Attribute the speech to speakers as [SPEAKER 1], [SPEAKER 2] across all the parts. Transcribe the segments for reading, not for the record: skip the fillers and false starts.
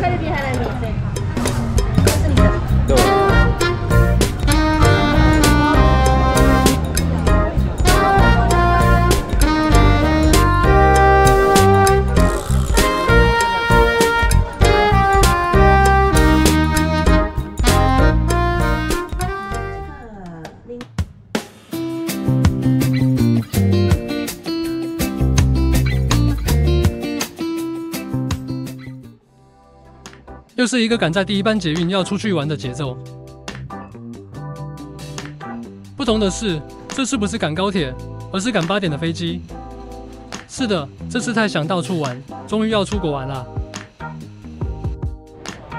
[SPEAKER 1] 菲律宾还来免费，这是你的。
[SPEAKER 2] 对。
[SPEAKER 3] 又是一个赶在第一班捷运要出去玩的节奏。不同的是，这次不是赶高铁，而是赶8点的飞机。是的，这次太想到处玩，终于要出国玩啦。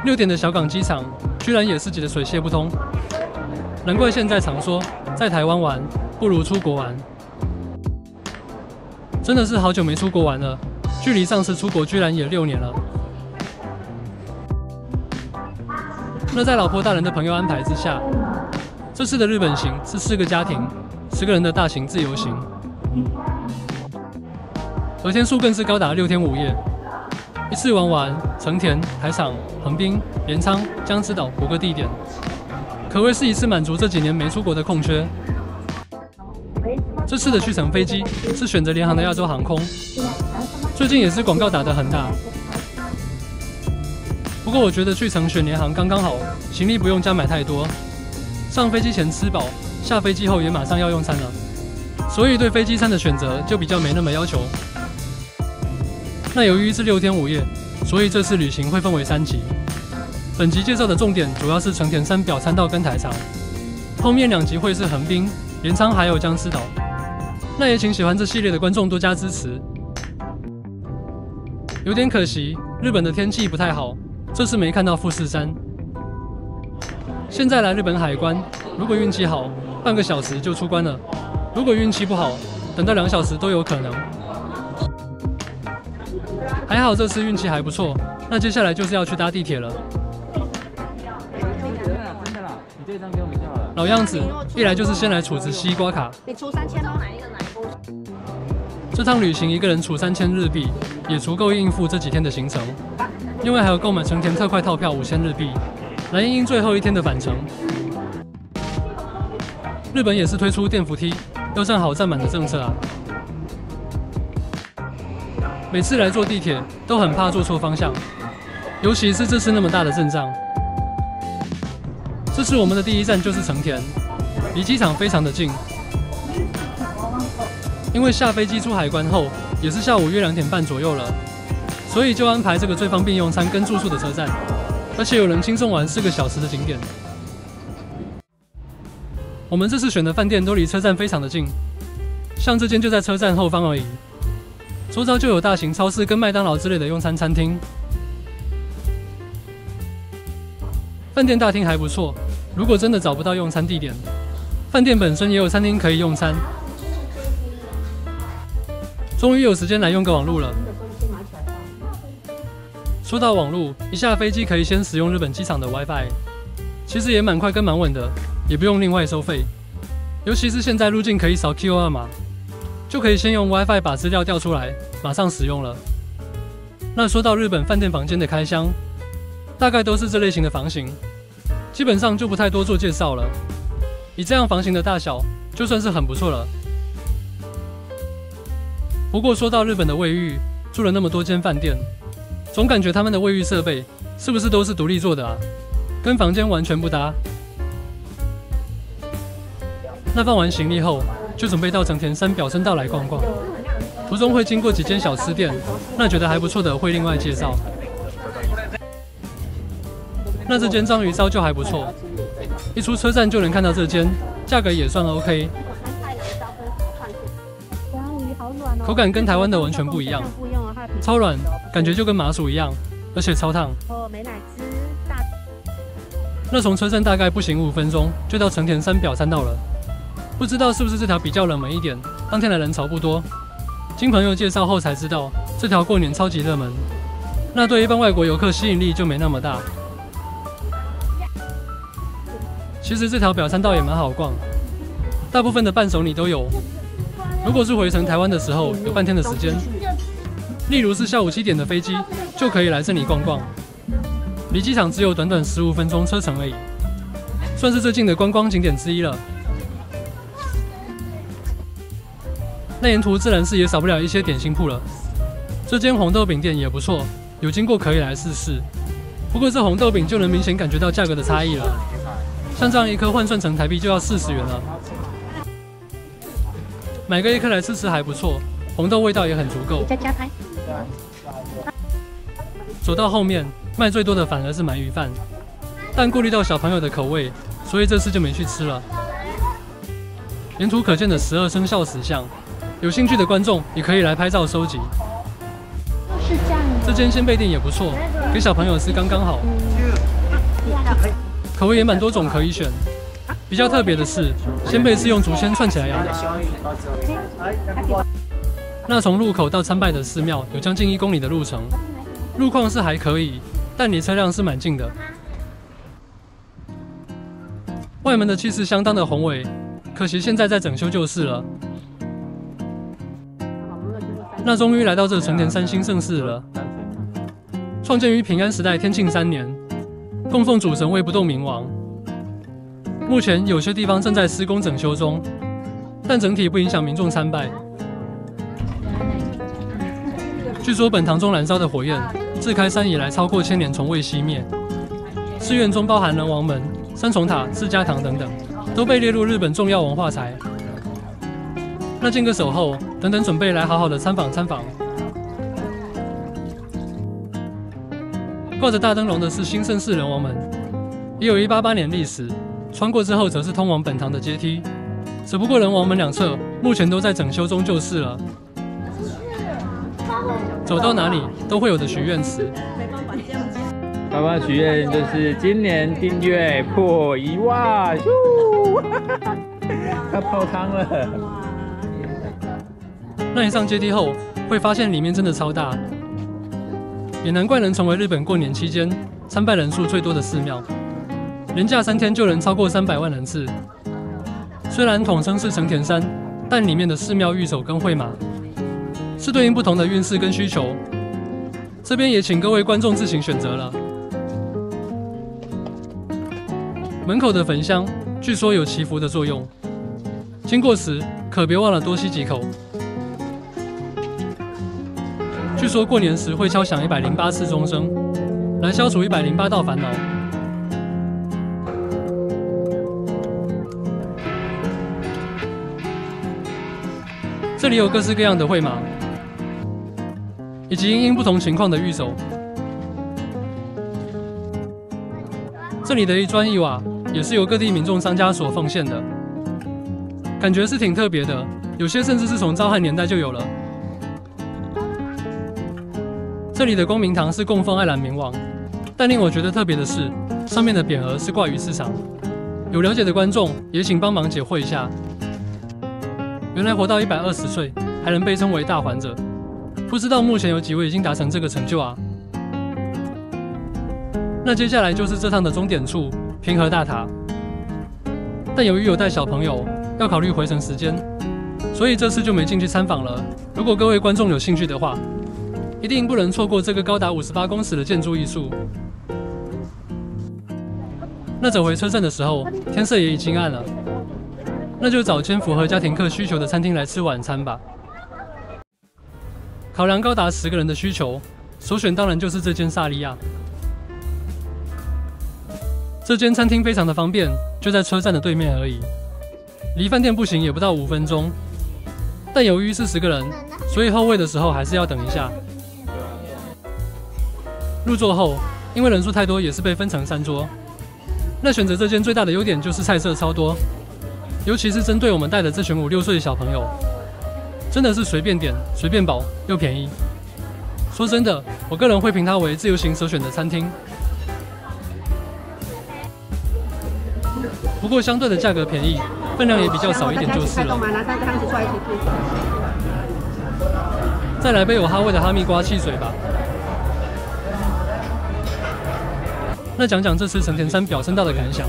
[SPEAKER 3] 6点的小港机场，居然也是挤得水泄不通。难怪现在常说，在台湾玩不如出国玩。真的是好久没出国玩了，距离上次出国居然也6年了。 那在老婆大人的朋友安排之下，这次的日本行是4个家庭10个人的大型自由行，而天数更是高达6天5夜，一次玩完成田、台场、横滨、镰仓、江之岛5个地点，可谓是一次满足这几年没出国的空缺。这次的去程飞机是选择联航的亚洲航空，最近也是广告打得很大。 不过我觉得去程选联航刚刚好，行李不用加买太多。上飞机前吃饱，下飞机后也马上要用餐了，所以对飞机餐的选择就比较没那么要求。那由于是6天5夜，所以这次旅行会分为3集。本集介绍的重点主要是成田山表参道跟台场，后面2集会是横滨、镰仓还有江之岛。那也请喜欢这系列的观众多加支持。有点可惜，日本的天气不太好。 这次没看到富士山。现在来日本海关，如果运气好，半个小时就出关了；如果运气不好，等到2小时都有可能。还好这次运气还不错，那接下来就是要去搭地铁了。
[SPEAKER 2] 真的啦，你这张给我们就好了。
[SPEAKER 3] 老样子，一来就是先来储值西瓜卡。
[SPEAKER 1] 你出3000哦，哪一个？
[SPEAKER 3] 这趟旅行一个人储3000日币，也足够应付这几天的行程。 因为还有购买成田特快套票5000日币，来因应最后1天的返程。日本也是推出电扶梯，要站好站满的政策啊。每次来坐地铁都很怕坐错方向，尤其是这次那么大的阵仗。这次我们的第一站就是成田，离机场非常的近。因为下飞机出海关后，也是下午约2点半左右了。 所以就安排这个最方便用餐跟住宿的车站，而且有人轻松玩4个小时的景点。我们这次选的饭店都离车站非常的近，像这间就在车站后方而已，周遭就有大型超市跟麦当劳之类的用餐餐厅。饭店大厅还不错，如果真的找不到用餐地点，饭店本身也有餐厅可以用餐。终于有时间来用个网路了。 说到网路，一下飞机可以先使用日本机场的 WiFi， 其实也蛮快跟蛮稳的，也不用另外收费。尤其是现在入境可以扫 QR 码，就可以先用 WiFi 把资料调出来，马上使用了。那说到日本饭店房间的开箱，大概都是这类型的房型，基本上就不太多做介绍了。以这样房型的大小，就算是很不错了。不过说到日本的卫浴，住了那么多间饭店。 总感觉他们的卫浴设备是不是都是独立做的啊？跟房间完全不搭。那放完行李后，就准备到成田山表参道来逛逛。途中会经过几间小吃店，那觉得还不错的会另外介绍。那这间章鱼烧就还不错，一出车站就能看到这间，价格也算 OK。口感跟台湾的完全不一样。 超软，感觉就跟麻薯一样，而且超烫。
[SPEAKER 1] 哦，美乃滋大。
[SPEAKER 3] 那从车站大概步行5分钟就到成田山表参道了。不知道是不是这条比较冷门一点，当天的人潮不多。经朋友介绍后才知道，这条过年超级热门。那对一般外国游客吸引力就没那么大。其实这条表参道也蛮好逛，大部分的伴手礼都有。如果是回程台湾的时候，有半天的时间。 例如是下午7点的飞机，就可以来这里逛逛。离机场只有短短15分钟车程而已，算是最近的观光景点之一了。那沿途自然是也少不了一些点心铺了。这间红豆饼店也不错，有经过可以来试试。不过这红豆饼就能明显感觉到价格的差异了，像这样一颗换算成台币就要40元了。买个1颗来吃吃还不错，红豆味道也很足够。
[SPEAKER 1] 再加拍。
[SPEAKER 3] 走到后面，卖最多的反而是鳗鱼饭，但顾虑到小朋友的口味，所以这次就没去吃了。沿途可见的12生肖石像，有兴趣的观众也可以来拍照收集。
[SPEAKER 1] 是这样的。
[SPEAKER 3] 这间鲜贝店也不错，给小朋友吃刚刚好。口味也蛮多种可以选。比较特别的是，鲜贝是用竹签串起来咬的。那从入口到参拜的寺庙有将近1公里的路程，路况是还可以，但离车辆是蛮近的。外门的气势相当的宏伟，可惜现在在整修就是了。那终于来到这成田山新盛寺了。创建于平安时代天庆3年，供奉主神为不动明王。目前有些地方正在施工整修中，但整体不影响民众参拜。据说本堂中燃烧的火焰，自开山以来超过1000年从未熄灭。寺院中包含人王门、三重塔、释迦堂等等，都被列入日本重要文化财。那见个守候，等等准备来好好的参访参访。挂着大灯笼的是新盛寺人王门，也有188年历史。穿过之后则是通往本堂的阶梯，只不过人王门两侧目前都在整修中就是了。走到哪里都会有的许愿池。
[SPEAKER 2] 爸爸许愿就是今年订阅破1万，要泡汤了。
[SPEAKER 3] 那一上阶梯后，会发现里面真的超大，也难怪能成为日本过年期间参拜人数最多的寺庙。连假3天就能超过300万人次。虽然统称是成田山，但里面的寺庙御守跟会马是对应不同的运势跟需求。这边也请各位观众自行选择了。门口的焚香据说有祈福的作用，经过时可别忘了多吸几口。据说过年时会敲响108次钟声，来消除108道烦恼。这里有各式各样的会马，以及因不同情况的御守。这里的一砖一瓦也是由各地民众商家所奉献的，感觉是挺特别的，有些甚至是从昭汉年代就有了。这里的光明堂是供奉爱兰明王，但令我觉得特别的是，上面的匾额是挂鱼市场。有了解的观众也请帮忙解惑一下。原来活到120岁还能被称为大还者，不知道目前有几位已经达成这个成就啊？那接下来就是这趟的终点处平和大塔，但由于有带小朋友，要考虑回程时间，所以这次就没进去参访了。如果各位观众有兴趣的话，一定不能错过这个高达58公尺的建筑艺术。那走回车站的时候，天色也已经暗了。那就找间符合家庭客需求的餐厅来吃晚餐吧。考量高达10个人的需求，首选当然就是这间萨莉亚。这间餐厅非常的方便，就在车站的对面而已，离饭店步行也不到5分钟。但由于是10个人，所以后位的时候还是要等一下。入座后，因为人数太多，也是被分成3桌。那选择这间最大的优点就是菜色超多。尤其是针对我们带的这群5、6岁的小朋友，真的是随便点、随便饱又便宜。说真的，我个人会评它为自由行首选的餐厅。不过相对的价格便宜，分量也比较少一点就是了。再来杯有哈味的哈密瓜汽水吧。那讲讲这次成田山表参道的感想。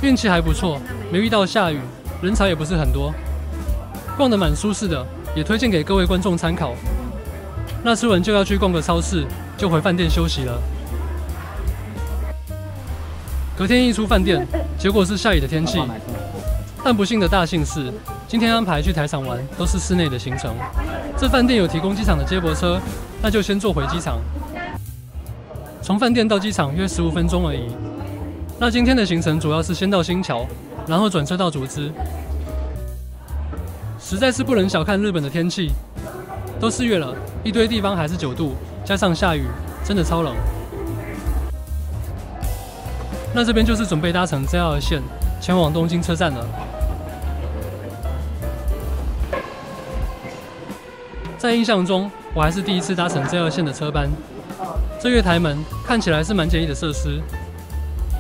[SPEAKER 3] 运气还不错，没遇到下雨，人潮也不是很多，逛得蛮舒适的，也推荐给各位观众参考。那吃完就要去逛个超市，就回饭店休息了。隔天一出饭店，结果是下雨的天气。但不幸的大幸是，今天安排去台场玩都是室内的行程。这饭店有提供机场的接驳车，那就先坐回机场。从饭店到机场约15分钟而已。那今天的行程主要是先到新桥，然后转车到竹枝。实在是不能小看日本的天气，都4月了，一堆地方还是9度，加上下雨，真的超冷。那这边就是准备搭乘JR线前往东京车站了。在印象中，我还是第一次搭乘JR线的车班。这月台门看起来是蛮简易的设施，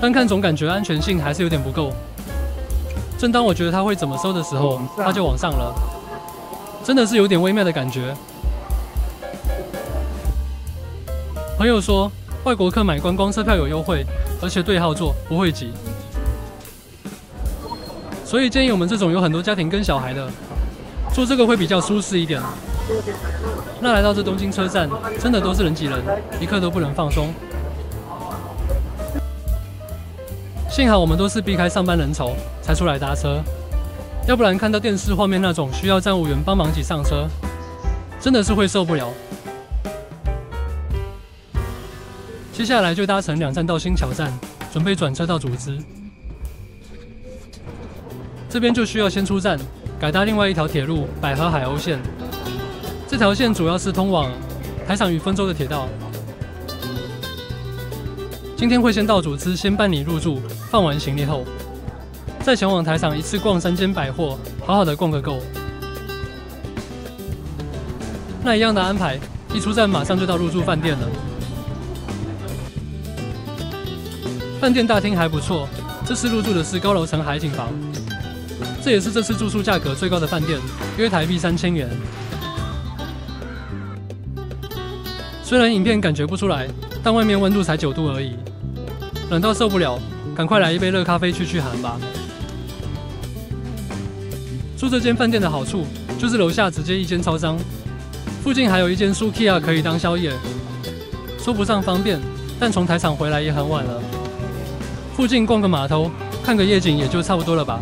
[SPEAKER 3] 但看总感觉安全性还是有点不够。正当我觉得它会怎么收的时候，它就往上了，真的是有点微妙的感觉。朋友说，外国客买观光车票有优惠，而且对号坐，不会挤。所以建议我们这种有很多家庭跟小孩的，坐这个会比较舒适一点。那来到这东京车站，真的都是人挤人，一刻都不能放松。幸好我们都是避开上班人潮才出来搭车，要不然看到电视画面那种需要站务员帮忙挤上车，真的是会受不了。接下来就搭乘2站到新桥站，准备转车到竹枝。这边就需要先出站，改搭另外一条铁路百合海鸥线。这条线主要是通往台场与丰州的铁道。今天会先到竹枝，先办理入住，放完行李后，再前往台场一次逛3间百货，好好的逛个够。那一样的安排，一出站马上就到入住饭店了。饭店大厅还不错，这次入住的是高楼层海景房，这也是这次住宿价格最高的饭店，约台币3000元。虽然影片感觉不出来，但外面温度才9度而已，冷到受不了，赶快来一杯热咖啡去寒吧。住这间饭店的好处就是楼下直接一间超商，附近还有一间 Sukiya 可以当宵夜，说不上方便，但从台场回来也很晚了。附近逛个码头，看个夜景也就差不多了吧。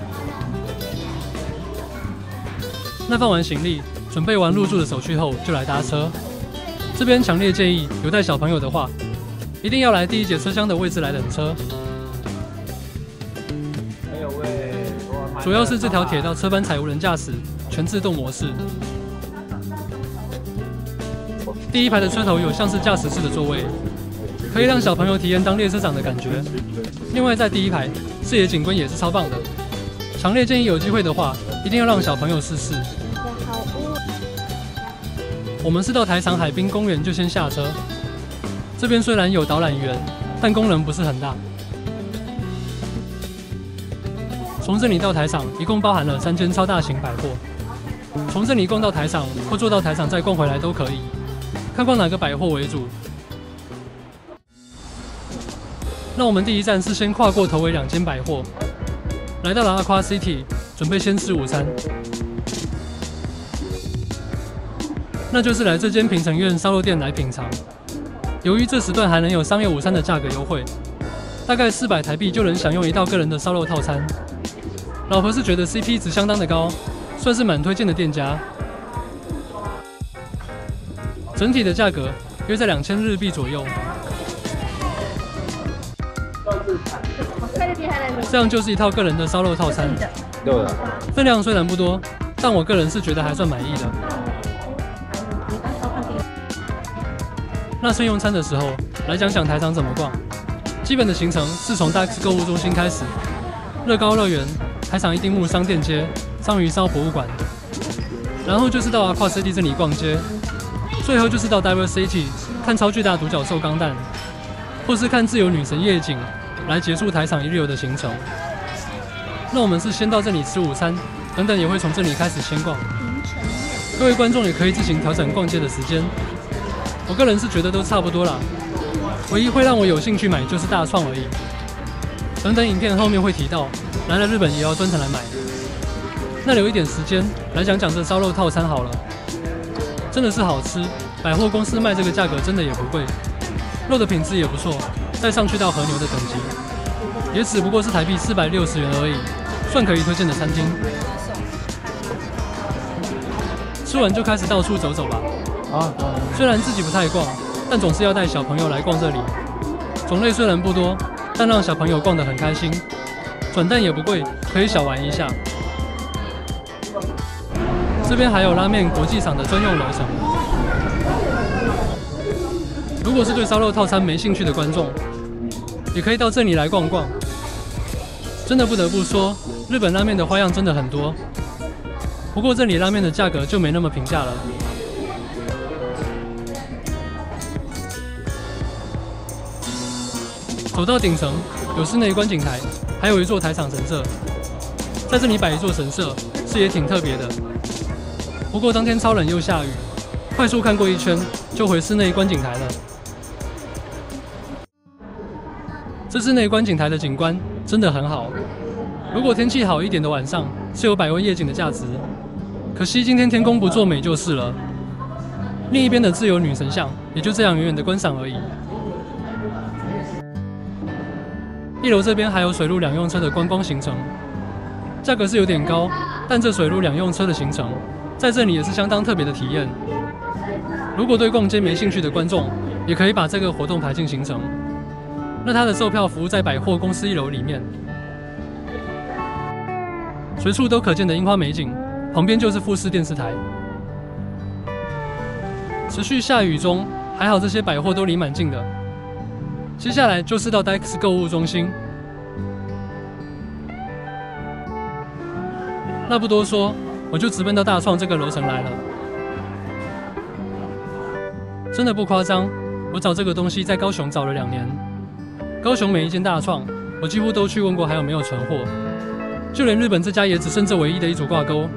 [SPEAKER 3] 那放完行李，准备完入住的手续后，就来搭车。这边强烈建议有带小朋友的话，一定要来第1节车厢的位置来等车。主要是这条铁道车班采无人驾驶，全自动模式。第1排的车头有像是驾驶室的座位，可以让小朋友体验当列车长的感觉。另外在第1排，视野景观也是超棒的，强烈建议有机会的话，一定要让小朋友试试。我们是到台场海滨公园就先下车，这边虽然有导览员，但功能不是很大。从这里到台场一共包含了3间超大型百货，从这里逛到台场或坐到台场再逛回来都可以，看逛哪个百货为主。那我们第1站是先跨过头尾2间百货，来到了 Aqua City， 准备先吃午餐。那就是来这间平城苑烧肉店来品尝。由于这时段还能有商业午餐的价格优惠，大概400台币就能享用一道个人的烧肉套餐。老婆是觉得 CP 值相当的高，算是蛮推荐的店家。整体的价格约在2000日币左右。这样就是一套个人的烧肉套餐。分量虽然不多，但我个人是觉得还算满意的。那先用餐的时候，来讲讲台场怎么逛。基本的行程是从Dax购物中心开始，乐高乐园、台场一丁目商店街、章鱼烧博物馆，然后就是到Aqua City这里逛街，最后就是到 Diver City 看超巨大独角兽钢弹，或是看自由女神夜景，来结束台场1日游的行程。那我们是先到这里吃午餐，等等也会从这里开始先逛。各位观众也可以自行调整逛街的时间。我个人是觉得都差不多啦，唯一会让我有兴趣买就是大创而已。等等影片后面会提到，来了日本也要专程来买。那留一点时间来讲讲这烧肉套餐好了，真的是好吃，百货公司卖这个价格真的也不贵，肉的品质也不错，再上去到和牛的等级。也只不过是台币460元而已，算可以推荐的餐厅。吃完就开始到处走走吧。虽然自己不太逛，但总是要带小朋友来逛这里。种类虽然不多，但让小朋友逛得很开心。转蛋也不贵，可以小玩一下。这边还有拉面国际厂的专用楼层。如果是对烧肉套餐没兴趣的观众，也可以到这里来逛逛。真的不得不说，日本拉面的花样真的很多。不过这里拉面的价格就没那么平价了。走到顶层，有室内观景台，还有一座台场神社。在这里摆一座神社，是也挺特别的。不过当天超冷又下雨，快速看过一圈，就回室内观景台了。这室内观景台的景观真的很好，如果天气好一点的晚上，是有百万夜景的价值。可惜今天天公不作美就是了。另一边的自由女神像，也就这样远远的观赏而已。一楼这边还有水陆两用车的观光行程，价格是有点高，但这水陆两用车的行程，在这里也是相当特别的体验。如果对逛街没兴趣的观众，也可以把这个活动排进行程。那它的售票服务在百货公司1楼里面，随处都可见的樱花美景，旁边就是富士电视台。持续下雨中，还好这些百货都离蛮近的。接下来就是到 Dex 购物中心。那不多说，我就直奔到大创这个楼层来了。真的不夸张，我找这个东西在高雄找了2年。高雄每一间大创，我几乎都去问过还有没有存货，就连日本这家也只剩这唯一的一组挂钩。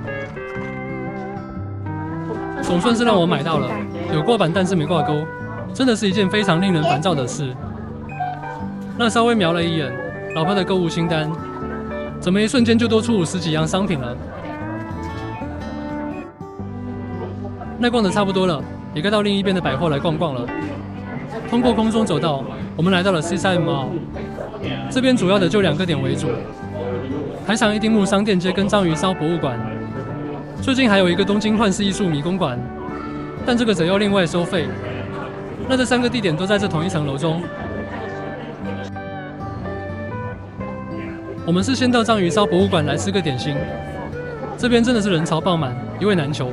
[SPEAKER 3] 总算是让我买到了，有挂板但是没挂钩，真的是一件非常令人烦躁的事。那稍微瞄了一眼老婆的购物清单，怎么一瞬间就多出50几样商品了？那逛的差不多了，也该到另一边的百货来逛逛了。通过空中走道，我们来到了 Seaside Mall。这边主要的就2个点为主，台场一丁目商店街跟章鱼烧博物馆。最近还有一个东京幻视艺术迷宫馆，但这个则要另外收费。那这3个地点都在这同一层楼中。我们是先到章鱼烧博物馆来吃个点心，这边真的是人潮爆满，一位难求。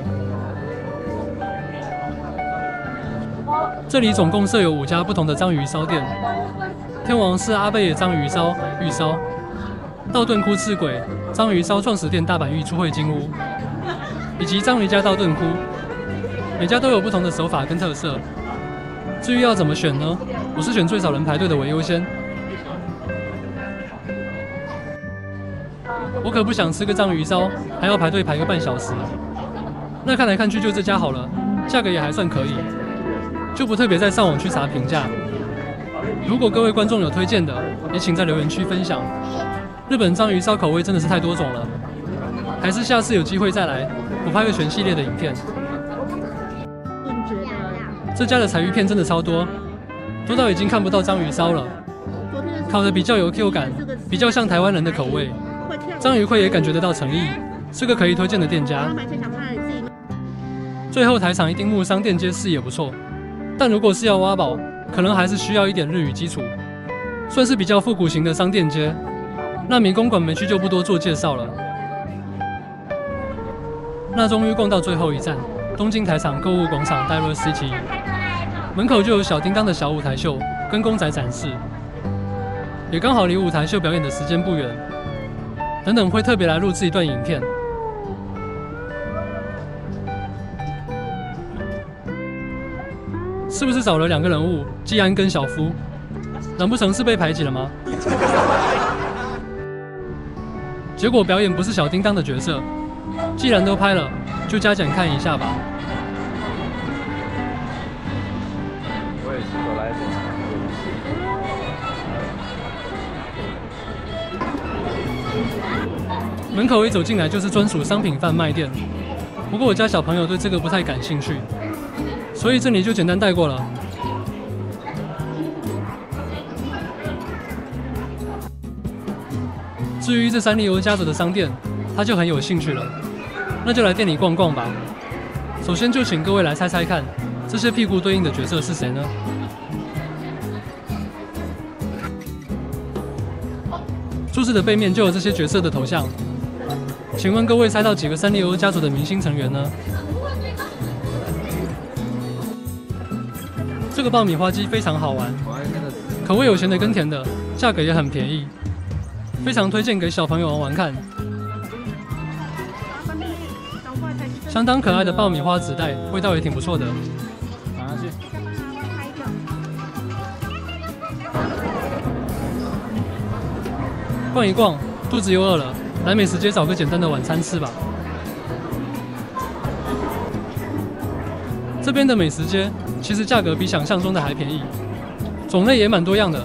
[SPEAKER 3] 这里总共设有5家不同的章鱼烧店，天王是阿贝野章鱼烧、玉烧，道顿窟赤鬼章鱼烧创始店大阪玉出会金屋，以及章鱼家道顿窟，每家都有不同的手法跟特色。至于要怎么选呢？我是选最少人排队的为优先。我可不想吃个章鱼烧还要排队排个半小时。那看来看去就这家好了，价格也还算可以。就不特别再上网去查评价。如果各位观众有推荐的，也请在留言区分享。日本章鱼烧口味真的是太多种了，还是下次有机会再来，我拍个全系列的影片。这家的柴鱼片真的超多，多到已经看不到章鱼烧了，烤的比较有 Q 感，比较像台湾人的口味。章鱼块也感觉得到诚意，是个可以推荐的店家。最后台场一丁目商店街视野不错。但如果是要挖宝，可能还是需要一点日语基础，算是比较复古型的商店街。那迷宫馆没去就不多做介绍了。那终于逛到最后一站，东京台场购物广场 Diversity， 门口就有小叮当的小舞台秀跟公仔展示，也刚好离舞台秀表演的时间不远。等等会特别来录制一段影片。是不是找了2个人物，季安跟小夫？难不成是被排挤了吗？结果表演不是小叮当的角色，既然都拍了，就加减看一下吧。
[SPEAKER 2] 我也是哆啦 A 梦。
[SPEAKER 3] 门口一走进来就是专属商品贩卖店，不过我家小朋友对这个不太感兴趣。所以这里就简单带过了。至于这三丽鸥家族的商店，他就很有兴趣了，那就来店里逛逛吧。首先就请各位来猜猜看，这些屁股对应的角色是谁呢？柱子的背面就有这些角色的头像，请问各位猜到几个三丽鸥家族的明星成员呢？这个爆米花机非常好玩，口味有咸的跟甜的，价格也很便宜，非常推荐给小朋友玩玩看。相当可爱的爆米花纸袋，味道也挺不错的。
[SPEAKER 2] 拿下去。
[SPEAKER 3] 逛一逛，肚子又饿了，来美食街找个简单的晚餐吃吧。这边的美食街其实价格比想象中的还便宜，种类也蛮多样的。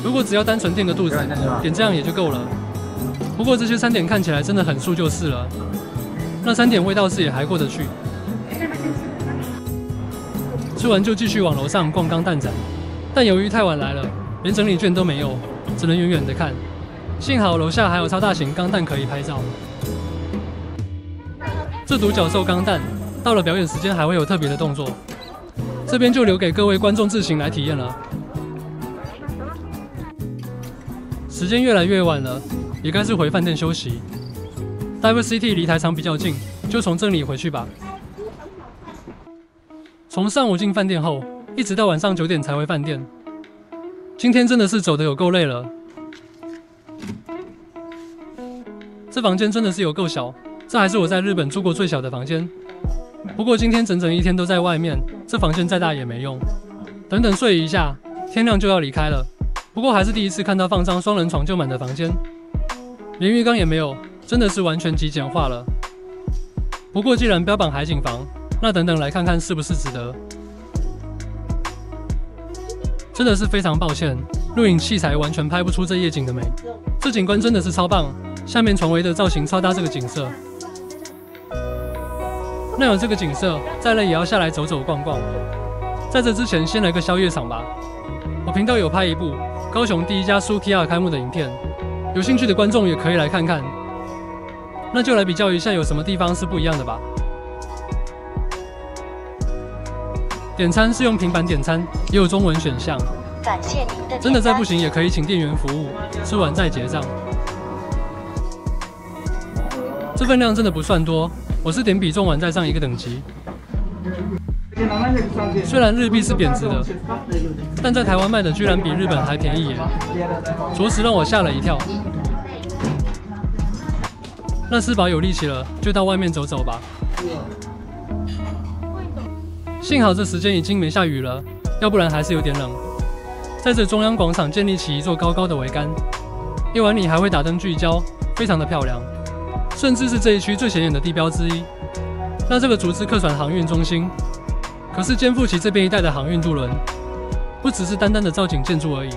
[SPEAKER 3] 如果只要单纯垫个肚子，点这样也就够了。不过这些餐点看起来真的很素就是了，那餐点味道是也还过得去。吃完就继续往楼上逛钢弹展，但由于太晚来了，连整理券都没有，只能远远的看。幸好楼下还有超大型钢弹可以拍照。这独角兽钢弹到了表演时间还会有特别的动作，这边就留给各位观众自行来体验了。时间越来越晚了，也该是回饭店休息。Diver City 离台场比较近，就从这里回去吧。从上午进饭店后，一直到晚上9点才回饭店。今天真的是走得有够累了。这房间真的是有够小，这还是我在日本住过最小的房间。不过今天整整一天都在外面，这房间再大也没用。等等睡一下，天亮就要离开了。不过还是第一次看到放张双人床就满的房间，连浴缸也没有，真的是完全极简化了。不过既然标榜海景房，那等等来看看是不是值得。真的是非常抱歉，录影器材完全拍不出这夜景的美。这景观真的是超棒，下面船桅的造型超搭这个景色。那有这个景色，再累也要下来走走逛逛。在这之前，先来个宵夜场吧。我频道有拍一部高雄第一家 Sukiya 开幕的影片，有兴趣的观众也可以来看看。那就来比较一下有什么地方是不一样的吧。点餐是用平板点餐，也有中文选项。
[SPEAKER 4] 感谢您的点餐。
[SPEAKER 3] 真的再不行也可以请店员服务，吃完再结账。这份量真的不算多，我是点比重完再上一个等级。虽然日币是贬值的，但在台湾卖的居然比日本还便宜耶，着实让我吓了一跳。那吃饱有力气了，就到外面走走吧。幸好这时间已经没下雨了，要不然还是有点冷。在这中央广场建立起一座高高的桅杆，夜晚里还会打灯聚焦，非常的漂亮，甚至是这一区最显眼的地标之一。那这个竹之客船航运中心，可是肩负起这边一带的航运渡轮，不只是单单的造景建筑而已。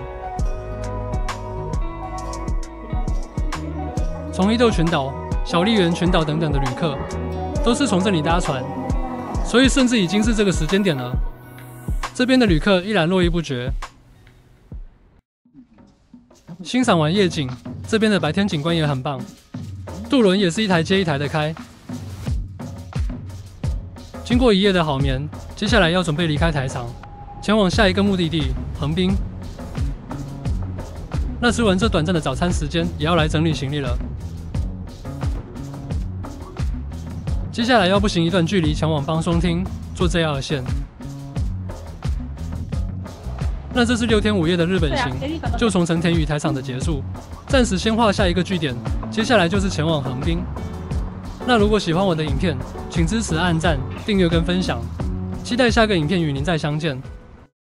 [SPEAKER 3] 从伊豆群岛、小笠原群岛等等的旅客，都是从这里搭船，所以甚至已经是这个时间点了。这边的旅客依然络绎不绝。欣赏完夜景，这边的白天景观也很棒，渡轮也是一台接一台的开。经过一夜的好眠，接下来要准备离开台场，前往下一个目的地横滨。那吃完这短暂的早餐时间，也要来整理行李了。接下来要步行一段距离前往帮松町，坐 JR 线。那这是6天5夜的日本行，就从成田羽台场的结束，暂时先画下一个句点，接下来就是前往横滨。那如果喜欢我的影片，请支持按赞、订阅跟分享，期待下个影片与您再相见。